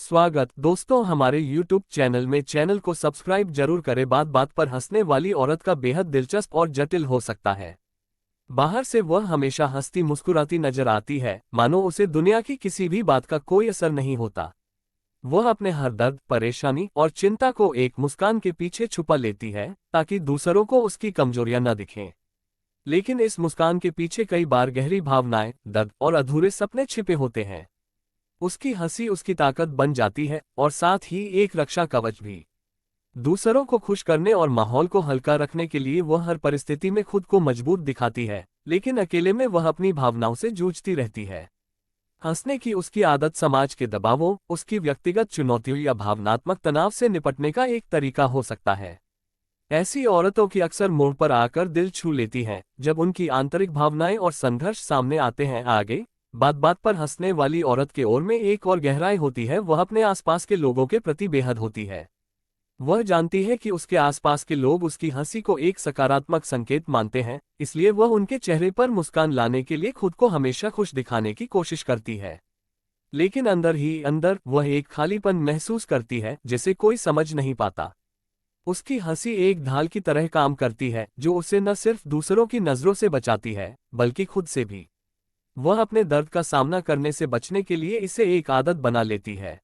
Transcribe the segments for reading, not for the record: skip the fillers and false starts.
स्वागत दोस्तों हमारे YouTube चैनल में। चैनल को सब्सक्राइब जरूर करें। बात बात पर हंसने वाली औरत का बेहद दिलचस्प और जटिल हो सकता है। बाहर से वह हमेशा हंसती मुस्कुराती नजर आती है, मानो उसे दुनिया की किसी भी बात का कोई असर नहीं होता। वह अपने हर दर्द, परेशानी और चिंता को एक मुस्कान के पीछे छुपा लेती है, ताकि दूसरों को उसकी कमजोरियां न दिखें। लेकिन इस मुस्कान के पीछे कई बार गहरी भावनाएं, दर्द और अधूरे सपने छिपे होते हैं। उसकी हंसी उसकी ताकत बन जाती है और साथ ही एक रक्षा कवच भी। दूसरों को खुश करने और माहौल को हल्का रखने के लिए वह हर परिस्थिति में खुद को मजबूत दिखाती है, लेकिन अकेले में वह अपनी भावनाओं से जूझती रहती है। हंसने की उसकी आदत समाज के दबावों, उसकी व्यक्तिगत चुनौतियों या भावनात्मक तनाव से निपटने का एक तरीका हो सकता है। ऐसी औरतों की अक्सर मोड़ पर आकर दिल छू लेती हैं, जब उनकी आंतरिक भावनाएं और संघर्ष सामने आते हैं। आगे बात बात पर हंसने वाली औरत के ओर में एक और गहराई होती है। वह अपने आसपास के लोगों के प्रति बेहद होती है। वह जानती है कि उसके आसपास के लोग उसकी हंसी को एक सकारात्मक संकेत मानते हैं, इसलिए वह उनके चेहरे पर मुस्कान लाने के लिए खुद को हमेशा खुश दिखाने की कोशिश करती है। लेकिन अंदर ही अंदर वह एक खालीपन महसूस करती है, जिसे कोई समझ नहीं पाता। उसकी हंसी एक ढाल की तरह काम करती है, जो उसे न सिर्फ दूसरों की नजरों से बचाती है, बल्कि खुद से भी। वह अपने दर्द का सामना करने से बचने के लिए इसे एक आदत बना लेती है।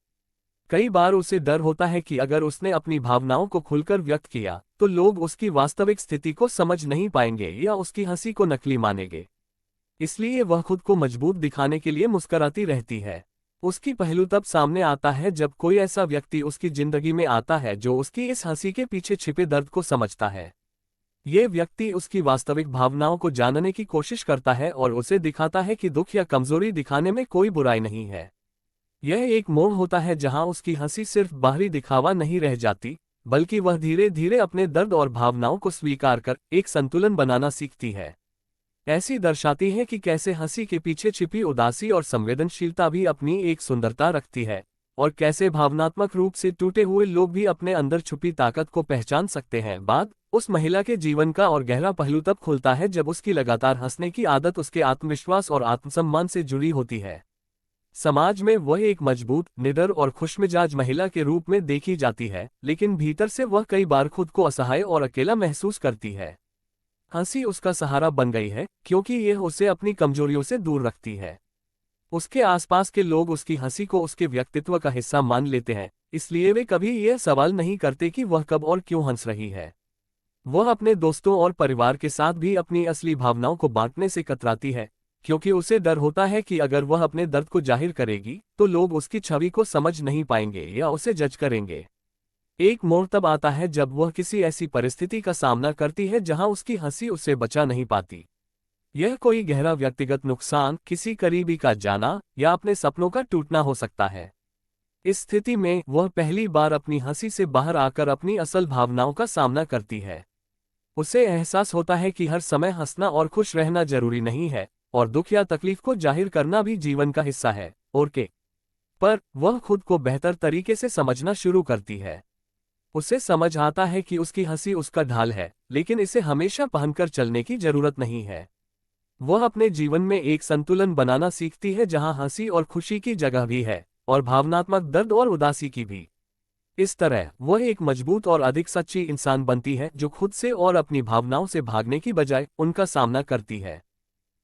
कई बार उसे डर होता है कि अगर उसने अपनी भावनाओं को खुलकर व्यक्त किया, तो लोग उसकी वास्तविक स्थिति को समझ नहीं पाएंगे या उसकी हंसी को नकली मानेंगे। इसलिए वह खुद को मजबूत दिखाने के लिए मुस्कुराती रहती है। उसकी पहलू तब सामने आता है जब कोई ऐसा व्यक्ति उसकी जिंदगी में आता है जो उसकी इस हंसी के पीछे छिपे दर्द को समझता है। ये व्यक्ति उसकी वास्तविक भावनाओं को जानने की कोशिश करता है और उसे दिखाता है कि दुख या कमजोरी दिखाने में कोई बुराई नहीं है। यह एक मोड़ होता है जहां उसकी हंसी सिर्फ बाहरी दिखावा नहीं रह जाती, बल्कि वह धीरे धीरे अपने दर्द और भावनाओं को स्वीकार कर एक संतुलन बनाना सीखती है। ऐसी दर्शाती है कि कैसे हंसी के पीछे छिपी उदासी और संवेदनशीलता भी अपनी एक सुंदरता रखती है, और कैसे भावनात्मक रूप से टूटे हुए लोग भी अपने अंदर छुपी ताकत को पहचान सकते हैं। बाद उस महिला के जीवन का और गहरा पहलू तब खुलता है जब उसकी लगातार हंसने की आदत उसके आत्मविश्वास और आत्मसम्मान से जुड़ी होती है। समाज में वह एक मजबूत, निडर और खुशमिजाज महिला के रूप में देखी जाती है, लेकिन भीतर से वह कई बार खुद को असहाय और अकेला महसूस करती है। हंसी उसका सहारा बन गई है, क्योंकि यह उसे अपनी कमजोरियों से दूर रखती है। उसके आसपास के लोग उसकी हंसी को उसके व्यक्तित्व का हिस्सा मान लेते हैं, इसलिए वे कभी यह सवाल नहीं करते कि वह कब और क्यों हंस रही है। वह अपने दोस्तों और परिवार के साथ भी अपनी असली भावनाओं को बांटने से कतराती है, क्योंकि उसे डर होता है कि अगर वह अपने दर्द को जाहिर करेगी, तो लोग उसकी छवि को समझ नहीं पाएंगे या उसे जज करेंगे। एक मोड़ तब आता है जब वह किसी ऐसी परिस्थिति का सामना करती है जहां उसकी हंसी उसे बचा नहीं पाती। यह कोई गहरा व्यक्तिगत नुकसान, किसी करीबी का जाना या अपने सपनों का टूटना हो सकता है। इस स्थिति में वह पहली बार अपनी हंसी से बाहर आकर अपनी असल भावनाओं का सामना करती है। उसे एहसास होता है कि हर समय हंसना और खुश रहना जरूरी नहीं है, और दुख या तकलीफ को जाहिर करना भी जीवन का हिस्सा है। पर वह खुद को बेहतर तरीके से समझना शुरू करती है। उसे समझ आता है कि उसकी हंसी उसका ढाल है, लेकिन इसे हमेशा पहनकर चलने की जरूरत नहीं है। वह अपने जीवन में एक संतुलन बनाना सीखती है जहां हंसी और खुशी की जगह भी है, और भावनात्मक दर्द और उदासी की भी। इस तरह वह एक मजबूत और अधिक सच्ची इंसान बनती है, जो खुद से और अपनी भावनाओं से भागने की बजाय उनका सामना करती है।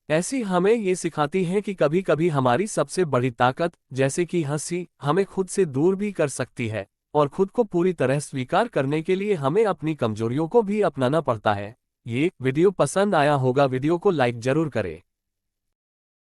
ऐसी हमें ये सिखाती है कि कभी कभी हमारी सबसे बड़ी ताकत, जैसे कि हंसी, हमें खुद से दूर भी कर सकती है, और खुद को पूरी तरह स्वीकार करने के लिए हमें अपनी कमजोरियों को भी अपनाना पड़ता है। ये वीडियो पसंद आया होगा, वीडियो को लाइक जरूर करें।